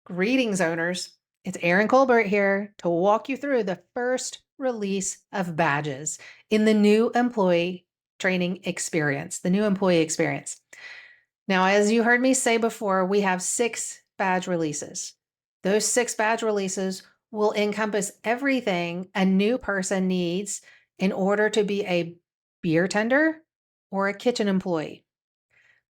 Greetings, owners. It's Erin Colbert here to walk you through the first release of badges in the new employee training experience, the new employee experience. Now, as you heard me say before, we have 6 badge releases. Those 6 badge releases will encompass everything a new person needs in order to be a beer tender or a kitchen employee.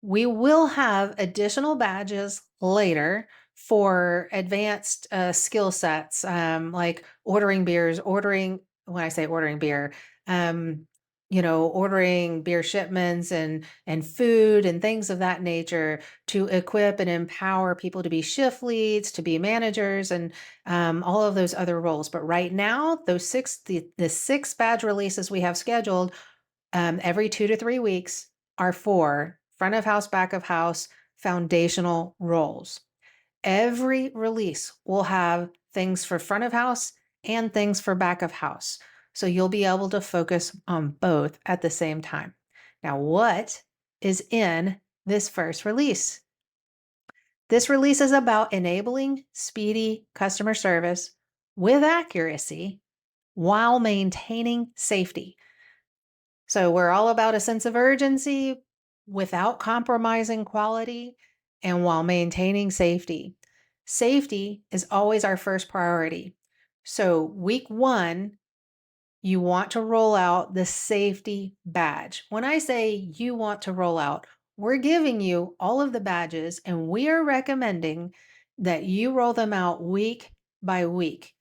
We will have additional badges later for advanced skill sets, like ordering beers, when I say ordering beer, um, ordering beer shipments and food and things of that nature to equip and empower people to be shift leads, to be managers, and all of those other roles. But right now, the 6 badge releases we have scheduled every 2 to 3 weeks are for front of house, back of house, foundational roles. Every release will have things for front of house and things for back of house. So you'll be able to focus on both at the same time. Now, what is in this first release? This release is about enabling speedy customer service with accuracy while maintaining safety. So we're all about a sense of urgency without compromising quality and while maintaining safety. Safety is always our first priority. So week 1, you want to roll out the safety badge. When I say you want to roll out, we're giving you all of the badges and we are recommending that you roll them out week by week.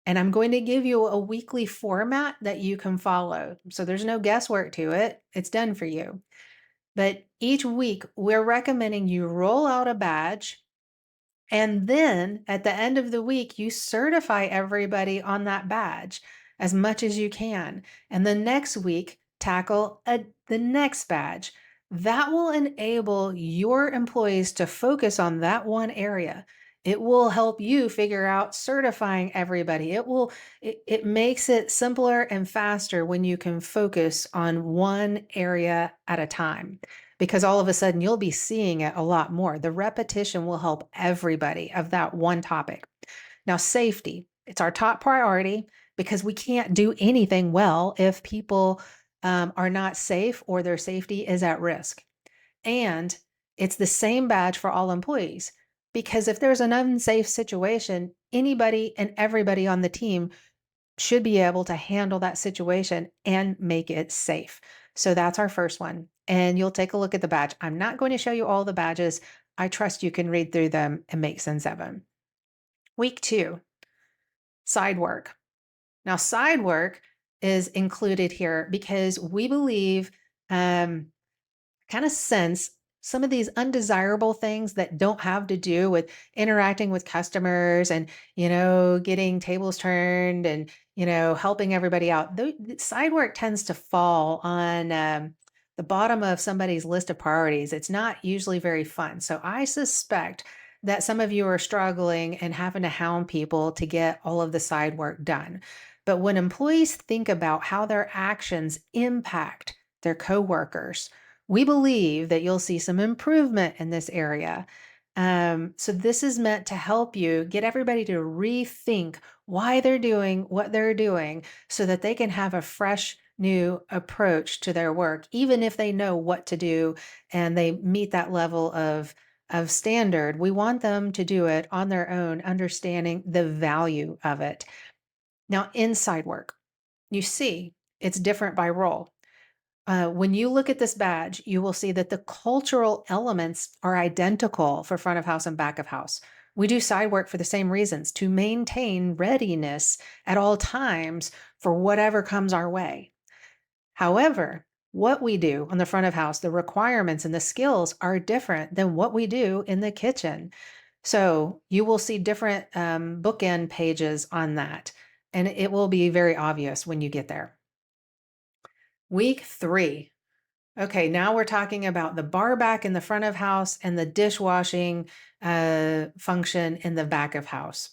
And I'm going to give you a weekly format that you can follow. So there's no guesswork to it. It's done for you. But each week, we're recommending you roll out a badge. And then at the end of the week, you certify everybody on that badge as much as you can. And the next week, tackle the next badge. That will enable your employees to focus on that one area. It will help you figure out certifying everybody. It makes it simpler and faster when you can focus on one area at a time, because all of a sudden you'll be seeing it a lot more. The repetition will help everybody of that one topic. Now, safety, it's our top priority because we can't do anything well if people are not safe or their safety is at risk. And it's the same badge for all employees, because if there's an unsafe situation, anybody and everybody on the team should be able to handle that situation and make it safe. So that's our first one. And you'll take a look at the badge. I'm not going to show you all the badges. I trust you can read through them and make sense of them. Week 2, side work. Now, side work is included here because we believe, kind of sense some of these undesirable things that don't have to do with interacting with customers and, getting tables turned and, helping everybody out. The side work tends to fall on the bottom of somebody's list of priorities. It's not usually very fun. So I suspect that some of you are struggling and having to hound people to get all of the side work done. But when employees think about how their actions impact their coworkers, we believe that you'll see some improvement in this area. So this is meant to help you get everybody to rethink why they're doing what they're doing so that they can have a fresh new approach to their work, even if they know what to do and they meet that level of standard. We want them to do it on their own, understanding the value of it. Now, inside work, you see it's different by role. When you look at this badge, you will see that the cultural elements are identical for front of house and back of house. We do side work for the same reasons, to maintain readiness at all times for whatever comes our way. However, what we do on the front of house, the requirements and the skills are different than what we do in the kitchen. So you will see different bookend pages on that, and it will be very obvious when you get there. Week 3. Okay, now we're talking about the bar back in the front of house and the dishwashing function in the back of house.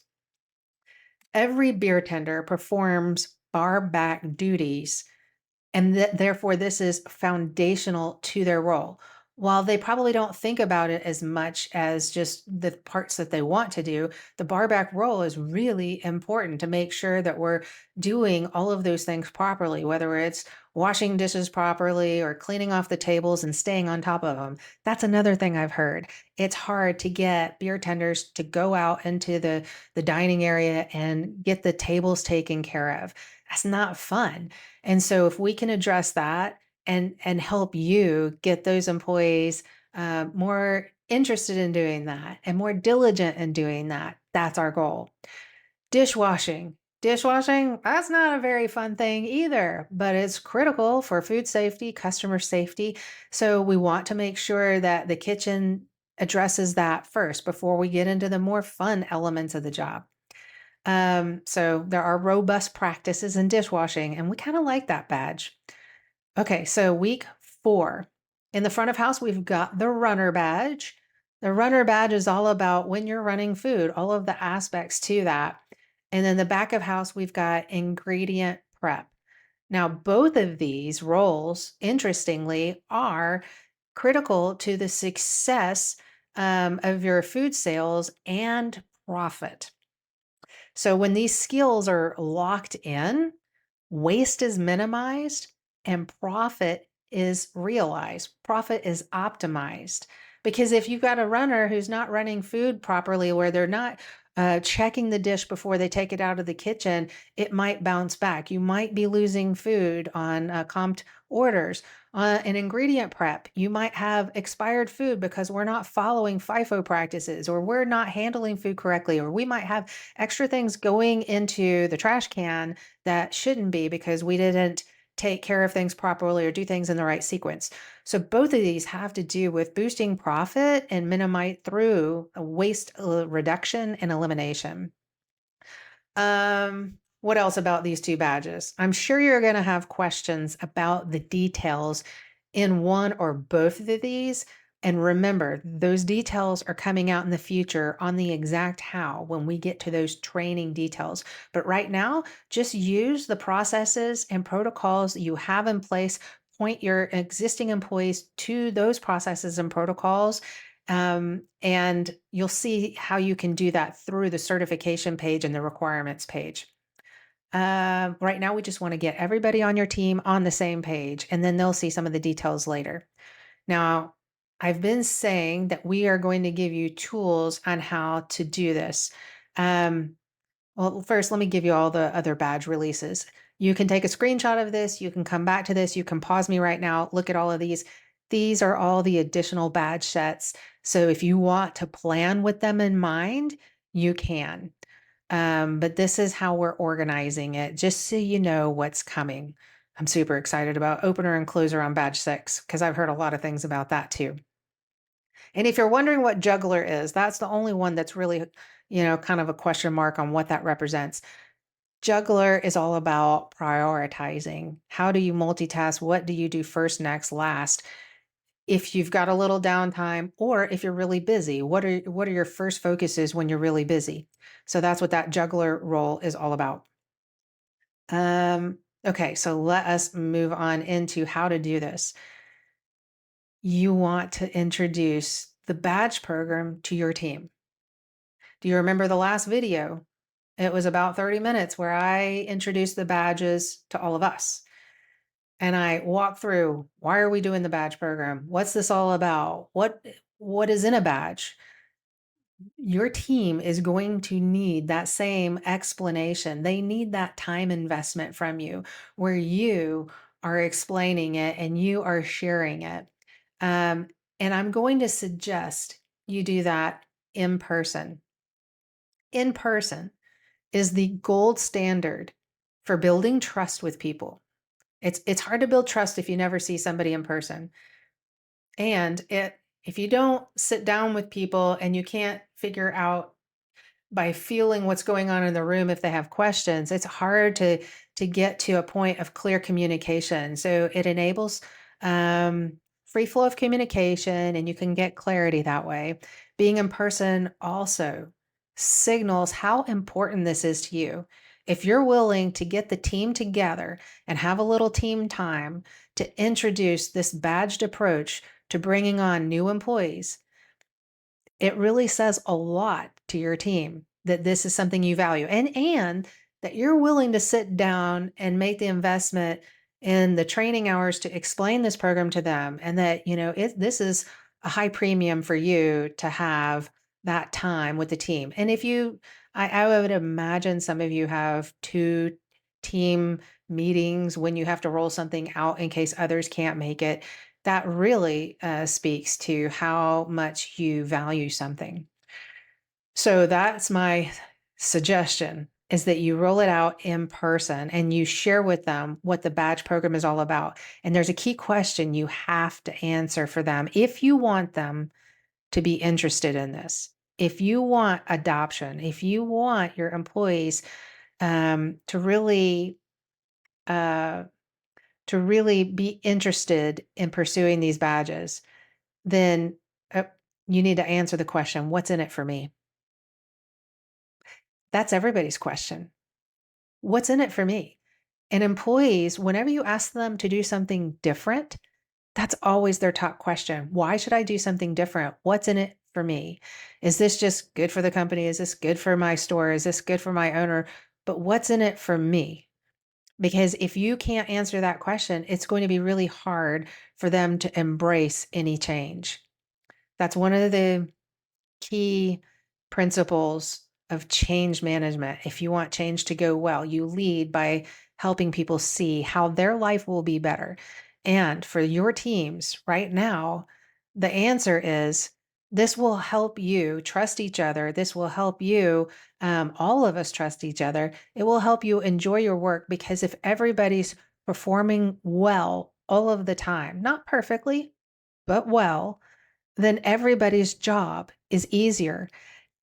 Every beer tender performs bar back duties, and therefore this is foundational to their role. While they probably don't think about it as much as just the parts that they want to do, the bar back role is really important to make sure that we're doing all of those things properly, whether it's washing dishes properly or cleaning off the tables and staying on top of them. That's another thing I've heard. It's hard to get beer tenders to go out into the dining area and get the tables taken care of. That's not fun. And so if we can address that and help you get those employees more interested in doing that and more diligent in doing that. That's our goal. Dishwashing. Dishwashing, that's not a very fun thing either, but it's critical for food safety, customer safety. So we want to make sure that the kitchen addresses that first before we get into the more fun elements of the job. So there are robust practices in dishwashing, and we kind of like that badge. Okay, so week 4. In the front of house, we've got the runner badge. The runner badge is all about when you're running food, all of the aspects to that. And then the back of house, we've got ingredient prep. Now, both of these roles, interestingly, are critical to the success of your food sales and profit. So when these skills are locked in, waste is minimized and profit is realized. Profit is optimized. Because if you've got a runner who's not running food properly, where they're not checking the dish before they take it out of the kitchen, it might bounce back. You might be losing food on comped orders. An ingredient prep, you might have expired food because we're not following FIFO practices, or we're not handling food correctly, or we might have extra things going into the trash can that shouldn't be because we didn't take care of things properly or do things in the right sequence. So both of these have to do with boosting profit and minimize through a waste reduction and elimination. What else about these two badges? I'm sure you're going to have questions about the details in one or both of these. And remember, those details are coming out in the future on the exact how when we get to those training details. But right now, just use the processes and protocols you have in place. Point your existing employees to those processes and protocols, and you'll see how you can do that through the certification page and the requirements page. Right now, we just want to get everybody on your team on the same page, and then they'll see some of the details later. Now, I've been saying that we are going to give you tools on how to do this. Um, well, first, let me give you all the other badge releases. You can take a screenshot of this. You can come back to this. You can pause me right now. Look at all of these. These are all the additional badge sets. So if you want to plan with them in mind, you can. But this is how we're organizing it, just so you know what's coming. I'm super excited about opener and closer on badge 6 because I've heard a lot of things about that too. And if you're wondering what juggler is, that's the only one that's really, kind of a question mark on what that represents. Juggler is all about prioritizing. How do you multitask? What do you do first, next, last? If you've got a little downtime or if you're really busy, what are your first focuses when you're really busy? So that's what that juggler role is all about. Okay, so let us move on into how to do this. You want to introduce the badge program to your team. Do you remember the last video? It was about 30 minutes where I introduced the badges to all of us. And I walked through, why are we doing the badge program? What's this all about? What is in a badge? Your team is going to need that same explanation. They need that time investment from you where you are explaining it and you are sharing it. Um, and I'm going to suggest you do that in person. In person is the gold standard for building trust with people. It's hard to build trust if you never see somebody in person. And if you don't sit down with people and you can't figure out by feeling what's going on in the room if they have questions, it's hard to get to a point of clear communication. So it enables free flow of communication and you can get clarity that way. Being in person also signals how important this is to you. If you're willing to get the team together and have a little team time to introduce this badged approach to bringing on new employees, it really says a lot to your team that this is something you value and that you're willing to sit down and make the investment in the training hours to explain this program to them, and that, this is a high premium for you to have that time with the team. And if you I would imagine some of you have two team meetings when you have to roll something out in case others can't make it. That really speaks to how much you value something. So that's my suggestion, is that you roll it out in person and you share with them what the badge program is all about. And there's a key question you have to answer for them if you want them to be interested in this. If you want adoption, if you want your employees to really uh, be interested in pursuing these badges, then you need to answer the question, what's in it for me? That's everybody's question. What's in it for me? And employees, whenever you ask them to do something different, that's always their top question. Why should I do something different? What's in it for me? Is this just good for the company? Is this good for my store? Is this good for my owner? But what's in it for me? Because if you can't answer that question, it's going to be really hard for them to embrace any change. That's one of the key principles of change management. If you want change to go well, you lead by helping people see how their life will be better. And for your teams right now, the answer is this will help you trust each other. This will help you, all of us trust each other. It will help you enjoy your work, because if everybody's performing well all of the time, not perfectly, but well, then everybody's job is easier.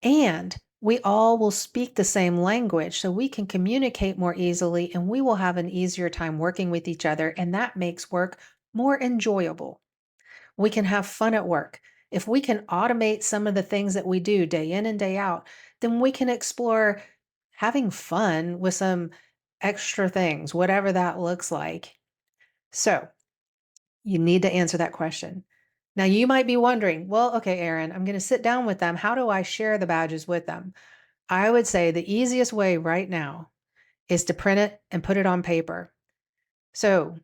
And we all will speak the same language, so we can communicate more easily and we will have an easier time working with each other. And that makes work more enjoyable. We can have fun at work. If we can automate some of the things that we do day in and day out, then we can explore having fun with some extra things, whatever that looks like. So, you need to answer that question. Now, you might be wondering, well, okay, Erin, I'm going to sit down with them. How do I share the badges with them? I would say the easiest way right now is to print it and put it on paper. So,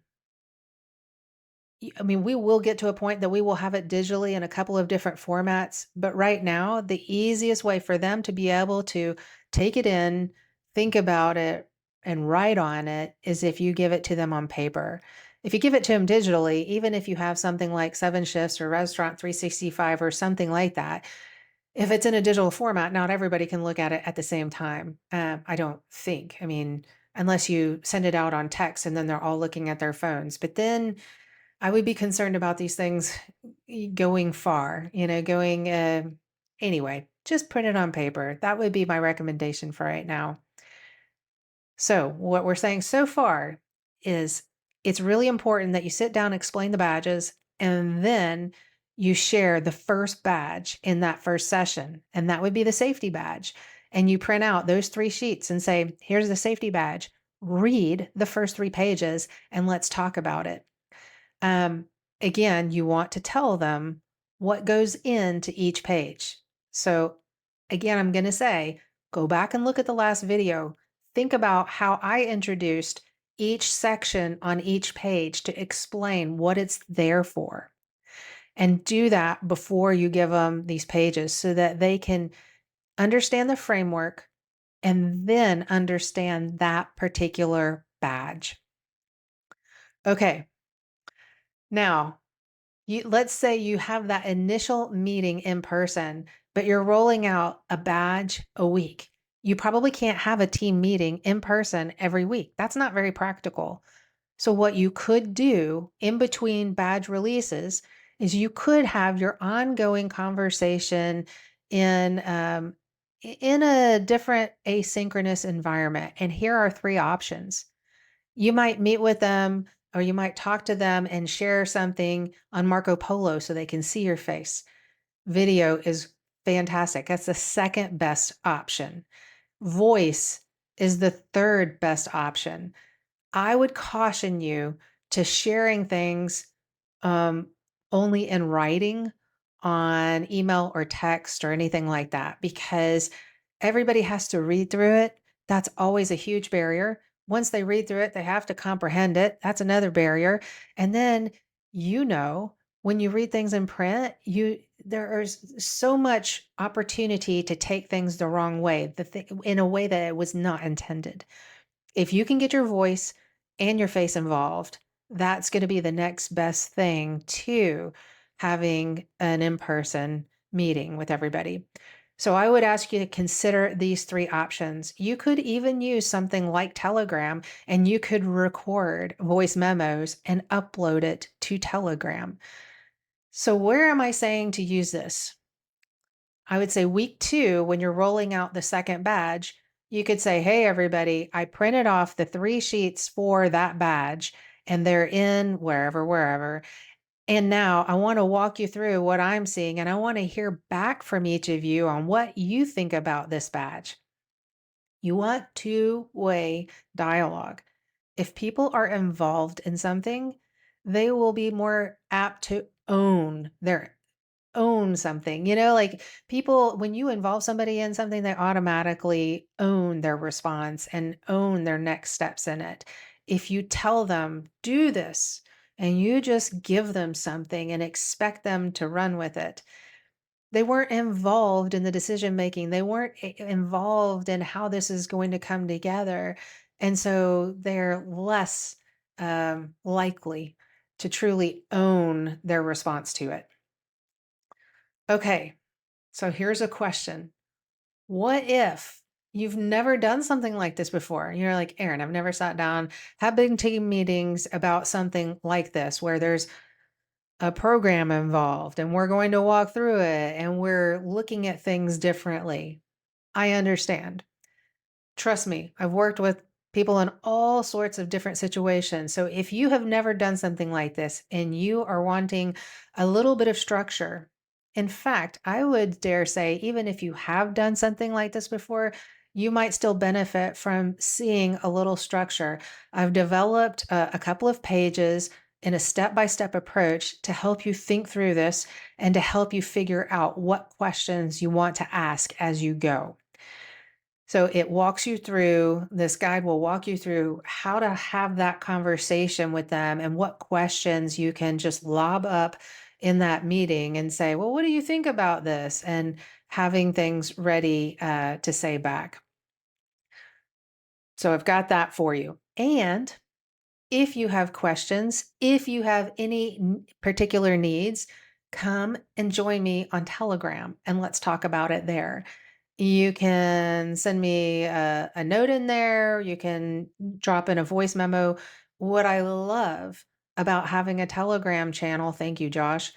I mean, we will get to a point that we will have it digitally in a couple of different formats. But right now, the easiest way for them to be able to take it in, think about it, and write on it is if you give it to them on paper. If you give it to them digitally, even if you have something like 7 Shifts or Restaurant 365 or something like that, if it's in a digital format, not everybody can look at it at the same time. I don't think. I mean, unless you send it out on text and then they're all looking at their phones. But then I would be concerned about these things going far, anyway, just print it on paper. That would be my recommendation for right now. So, what we're saying so far is it's really important that you sit down, explain the badges, and then you share the first badge in that first session. And that would be the safety badge. And you print out those 3 sheets and say, here's the safety badge. Read the first 3 pages and let's talk about it. Um, Again, you want to tell them what goes into each page. So, again, I'm going to say, go back and look at the last video. Think about how I introduced each section on each page to explain what it's there for. And do that before you give them these pages so that they can understand the framework and then understand that particular badge. Okay, now let's say you have that initial meeting in person, but you're rolling out a badge a week. You probably can't have a team meeting in person every week. That's not very practical. So, what you could do in between badge releases is you could have your ongoing conversation in in a different asynchronous environment. And here are 3 options. You might meet with them or you might talk to them and share something on Marco Polo so they can see your face. Video is fantastic. That's the second best option. Voice is the third best option. I would caution you to sharing things only in writing on email or text or anything like that because everybody has to read through it. That's always a huge barrier. Once they read through it, they have to comprehend it. That's another barrier. And then, when you read things in print, there is so much opportunity to take things the wrong way, in a way that it was not intended. If you can get your voice and your face involved, that's gonna be the next best thing to having an in-person meeting with everybody. So I would ask you to consider these 3 options. You could even use something like Telegram, and you could record voice memos and upload it to Telegram. So where am I saying to use this? I would say week 2, when you're rolling out the second badge, you could say, "Hey, everybody, I printed off the 3 sheets for that badge, and they're in wherever. And now I want to walk you through what I'm seeing, and I want to hear back from each of you on what you think about this badge." You want two-way dialogue. If people are involved in something, they will be more apt to own something. Like people, when you involve somebody in something, they automatically own their response and own their next steps in it. If you tell them, do this, and you just give them something and expect them to run with it, they weren't involved in the decision making. They weren't involved in how this is going to come together. And so they're less likely to truly own their response to it. Okay, so here's a question. What if you've never done something like this before? You're like, Erin, I've never sat down, had big team meetings about something like this where there's a program involved and we're going to walk through it and we're looking at things differently. I understand. Trust me, I've worked with people in all sorts of different situations. So if you have never done something like this and you are wanting a little bit of structure, in fact, I would dare say, even if you have done something like this before, you might still benefit from seeing a little structure. I've developed a couple of pages in a step by step approach to help you think through this and to help you figure out what questions you want to ask as you go. So it walks you through, this guide will walk you through how to have that conversation with them and what questions you can just lob up in that meeting and say, well, what do you think about this? And having things ready to say back. So I've got that for you. And if you have questions, if you have any particular needs, come and join me on Telegram and let's talk about it there. You can send me a note in there. You can drop in a voice memo. What I love about having a Telegram channel, thank you, Josh,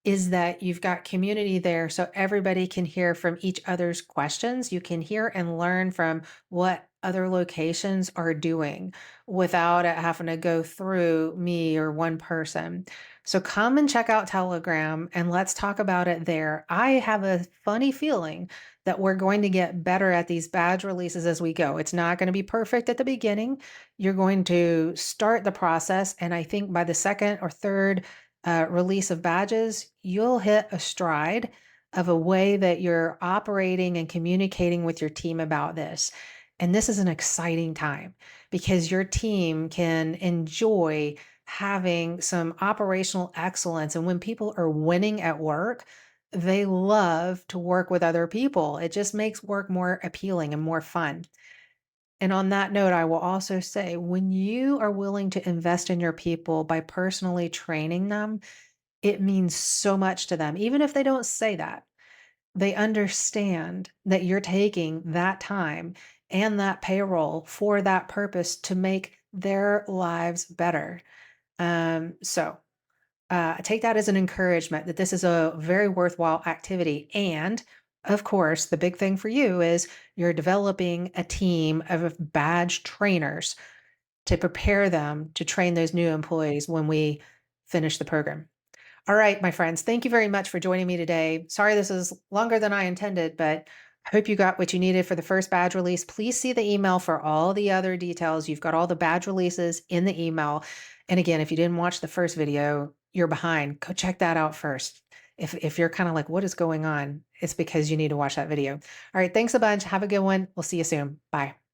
is that you've got community there so everybody can hear from each other's questions. You can hear and learn from what other locations are doing without it having to go through me or one person. So come and check out Telegram and let's talk about it there. I have a funny feeling that we're going to get better at these badge releases as we go. It's not going to be perfect at the beginning. You're going to start the process. And I think by the second or third release of badges, you'll hit a stride of a way that you're operating and communicating with your team about this. And this is an exciting time because your team can enjoy having some operational excellence. And when people are winning at work, they love to work with other people. It just makes work more appealing and more fun. And on that note, I will also say when you are willing to invest in your people by personally training them, it means so much to them. Even if they don't say that, they understand that you're taking that time and that payroll for that purpose to make their lives better. Take that as an encouragement that this is a very worthwhile activity. And of course, the big thing for you is you're developing a team of badge trainers to prepare them to train those new employees when we finish the program. All right, my friends, thank you very much for joining me today. Sorry this is longer than I intended, but I hope you got what you needed for the first badge release. Please see the email for all the other details. You've got all the badge releases in the email. And again, if you didn't watch the first video, you're behind, go check that out first. If you're kind of like, what is going on? It's because you need to watch that video. All right. Thanks a bunch. Have a good one. We'll see you soon. Bye.